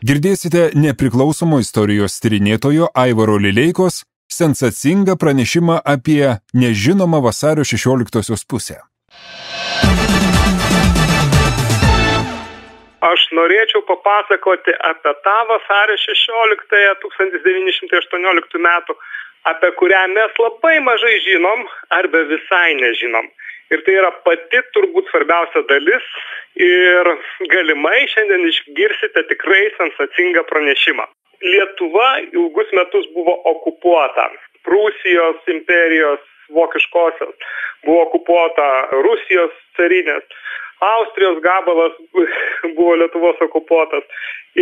Girdėsite nepriklausomo istorijos tyrinėtojo Aivaro Lileikos sensacingą pranešimą apie nežinomą vasario 16-osios pusę. Aš norėčiau papasakoti apie tą vasario 16-ąją 1918 metų, apie kurią mes labai mažai žinom arba visai nežinom. Ir tai yra pati turbūt svarbiausia dalis ir galimai šiandien išgirsite tikrai sensacingą pranešimą. Lietuva ilgus metus buvo okupuota. Prūsijos imperijos vokiškosios buvo okupuota, Rusijos carinės, Austrijos gabalas buvo Lietuvos okupuotas.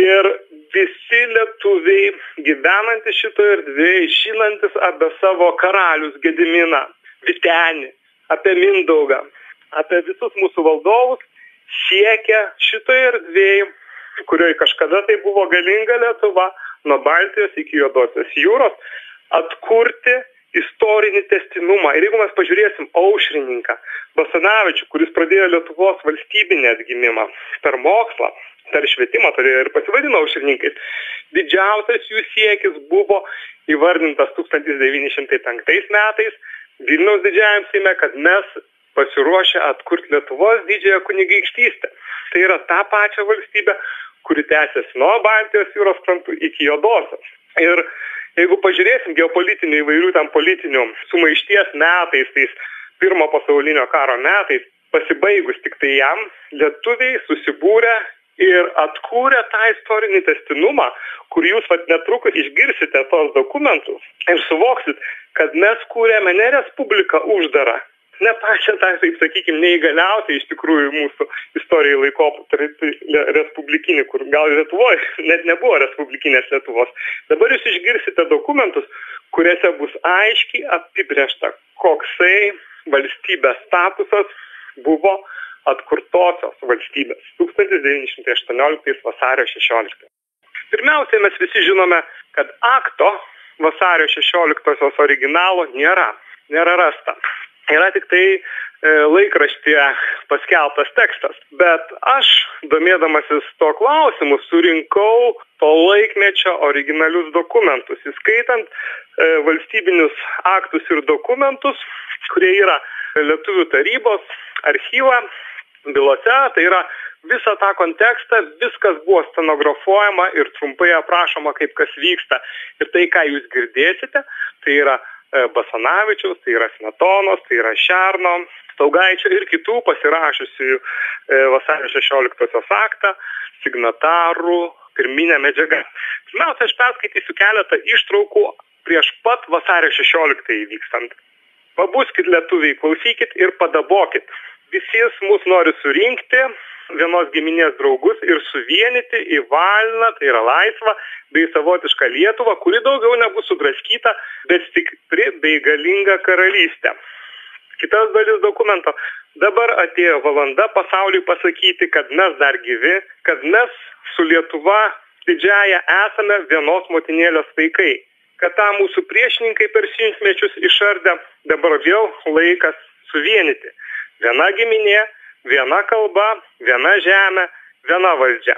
Ir visi lietuviai gyvenantys šitoje erdvėje, žinantis apie savo karalius Gediminą, Vytenį, apie Mindaugą, apie visus mūsų valdovus, siekia šitoje erdvėje, kurioje kažkada tai buvo galinga Lietuva, nuo Baltijos iki Juodosios jūros, atkurti istorinį testinumą. Ir jeigu mes pažiūrėsim Aušrininką, Basanavičių, kuris pradėjo Lietuvos valstybinį atgimimą per mokslą, per švietimą, todėl ir pasivadino Aušrininkais, didžiausias jų siekis buvo įvardintas 1905 metais Vilniaus didžiajam Seime, kad mes pasiruošę atkurti Lietuvos didžiąją kunigaikštystę. Tai yra tą pačią valstybę, kuri tęsiasi nuo Baltijos jūros krantų iki Juodosios. Ir jeigu pažiūrėsim geopolitinių įvairių tam politinių sumaišties metais, tais pirmo pasaulinio karo metais, pasibaigus tik tai jam, lietuviai susibūrė ir atkūrė tą istorinį testinumą, kur jūs netrukus išgirsite tos dokumentus ir suvoksit, kad mes kūrėme ne respubliką uždarą, ne pačią tą, taip sakykime, neįgaliausiai iš tikrųjų mūsų istorijai laikotarpį respublikinį, kur gal Lietuvoje net nebuvo respublikinės Lietuvos. Dabar jūs išgirsite dokumentus, kuriuose bus aiškiai apibrėžta, koksai valstybės statusas buvo atkurtosios valstybės 1918 vasario 16. Pirmiausiai mes visi žinome, kad akto vasario 16-osios originalo nėra rasta. Yra tik tai laikraštyje paskelbtas tekstas. Bet aš, domėdamasis to klausimu, surinkau to laikmečio originalius dokumentus, įskaitant valstybinius aktus ir dokumentus, kurie yra Lietuvių tarybos archyva, bylose, tai yra visą tą kontekstą, viskas buvo stenografuojama ir trumpai aprašoma, kaip kas vyksta. Ir tai, ką jūs girdėsite, tai yra Basanavičiaus, tai yra Smetonos, tai yra Šerno, Staugaičio ir kitų pasirašiusių vasario 16-osios aktą, signatarų, pirminė medžiaga. Pirmiausia, aš perskaitysiu keletą ištraukų prieš pat vasario 16-ąjį vykstant. Pabuskit lietuviai, klausykit ir padabokit. Visi mus nori surinkti, vienos giminės draugus ir suvienyti į valną, tai yra laisvą, bei savotišką Lietuvą, kuri daugiau nebus sudraskyta, bet stipri bei galinga karalystė. Kitas dalis dokumento. Dabar atėjo valanda pasauliui pasakyti, kad mes dar gyvi, kad mes su Lietuva didžiąja esame vienos motinėlės vaikai, kad tą mūsų priešininkai per šimtmečius išardė, dabar vėl laikas suvienyti. Viena giminė, viena kalba, viena žemė, viena valdžia.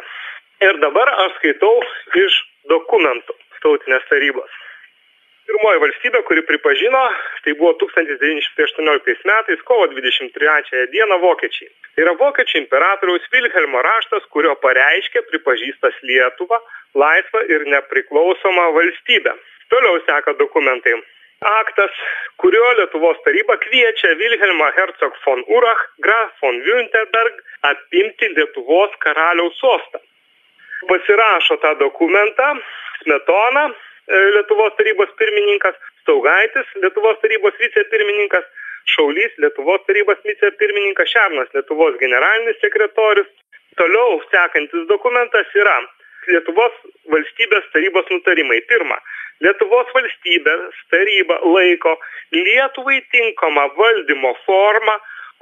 Ir dabar aš skaitau iš dokumentų tautinės tarybos. Pirmoji valstybė, kuri pripažino, tai buvo 1918 metais, kovo 23 dieną vokiečiai. Tai yra vokiečių imperatoriaus Vilhelmo raštas, kurio pareiškė pripažįstas Lietuvą, laisvą ir nepriklausomą valstybę. Toliau seka dokumentai. Aktas, kurio Lietuvos taryba kviečia Vilhelmą Herzog von Urach, Graf von Wünterberg apimti Lietuvos karaliaus sostą. Pasirašo tą dokumentą Smetona, Lietuvos tarybos pirmininkas, Staugaitis, Lietuvos tarybos vicepirmininkas, Šaulys, Lietuvos tarybos vicepirmininkas, Šernas, Lietuvos generalinis sekretorius. Toliau sekantis dokumentas yra Lietuvos valstybės tarybos nutarimai. Pirma, Lietuvos valstybės taryba laiko Lietuvai tinkamą valdymo formą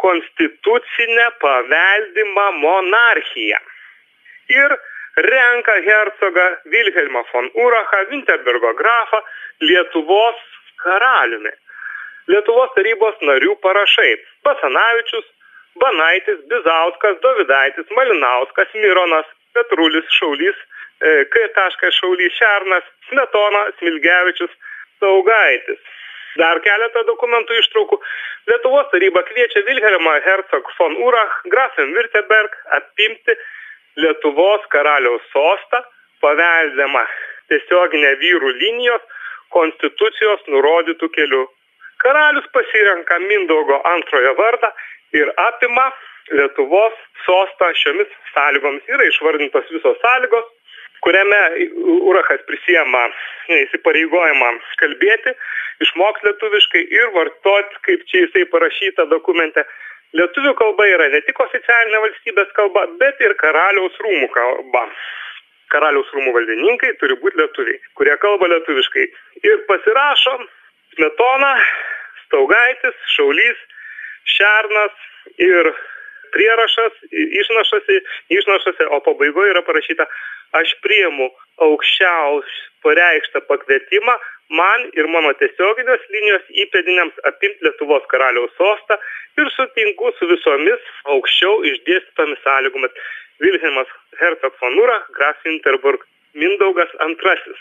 konstitucinę paveldimą monarchiją. Ir renka hercogą Vilhelmą von Urachą, Winterbergo grafą Lietuvos karaliumi. Lietuvos tarybos narių parašai: Basanavičius, Banaitis, Bizauskas, Dovidaitis, Malinauskas, Mironas, Petrulis, Šaulys, K. Šaulys Šernas, Smetona, Smilgevičius, Staugaitis. Dar keletą dokumentų ištraukų. Lietuvos taryba kviečia Vilhelmą Herzog von Urach, Grafen-Württemberg apimti Lietuvos karaliaus sostą, paveldimą tiesioginę vyrų linijos konstitucijos nurodytų kelių. Karalius pasirenka Mindaugo antrojo vardą ir apima Lietuvos sostą šiomis sąlygomis. Yra išvardintos visos sąlygos, kuriame Urachas prisiema įsipareigojimą kalbėti, išmokti lietuviškai ir vartoti, kaip čia jisai parašyta dokumente. Lietuvių kalba yra ne tik oficialinė valstybės kalba, bet ir karaliaus rūmų kalba. Karaliaus rūmų valdininkai turi būti lietuviai, kurie kalba lietuviškai. Ir pasirašo Smetona, Staugaitis, Šaulys, Šernas ir prierašas, išnašose, o pabaigoje yra parašyta: aš priimu aukščiausią pareikštą pakvietimą man ir mano tiesioginės linijos įpėdiniams apimti Lietuvos karaliaus sostą ir sutinku su visomis aukščiau išdėstytomis sąlygomis. Vilhelmas Herzog von Urach, Grafen-Württemberg, Mindaugas II.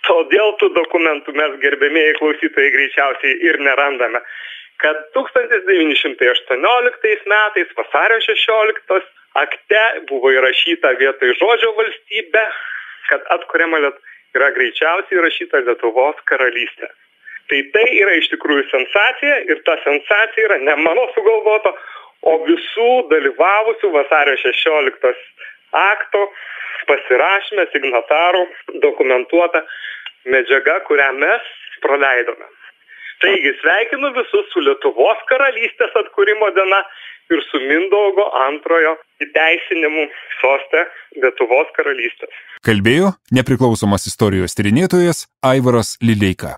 Todėl tų dokumentų mes, gerbėmieji klausytojai, greičiausiai ir nerandame, kad 1918 metais vasario 16 akte buvo įrašyta vietoj žodžio valstybė, kad atkuriama yra greičiausiai įrašyta Lietuvos karalystė. Tai yra iš tikrųjų sensacija ir ta sensacija yra ne mano sugalvota, o visų dalyvavusių vasario 16 akto pasirašyme signatarų dokumentuota medžiaga, kurią mes praleidome. Taigi sveikinu visus su Lietuvos karalystės atkūrimo diena ir su Mindaugo antrojo įteisinimu soste Lietuvos karalystės. Kalbėjo nepriklausomas istorijos tyrinėtojas Aivaras Lileika.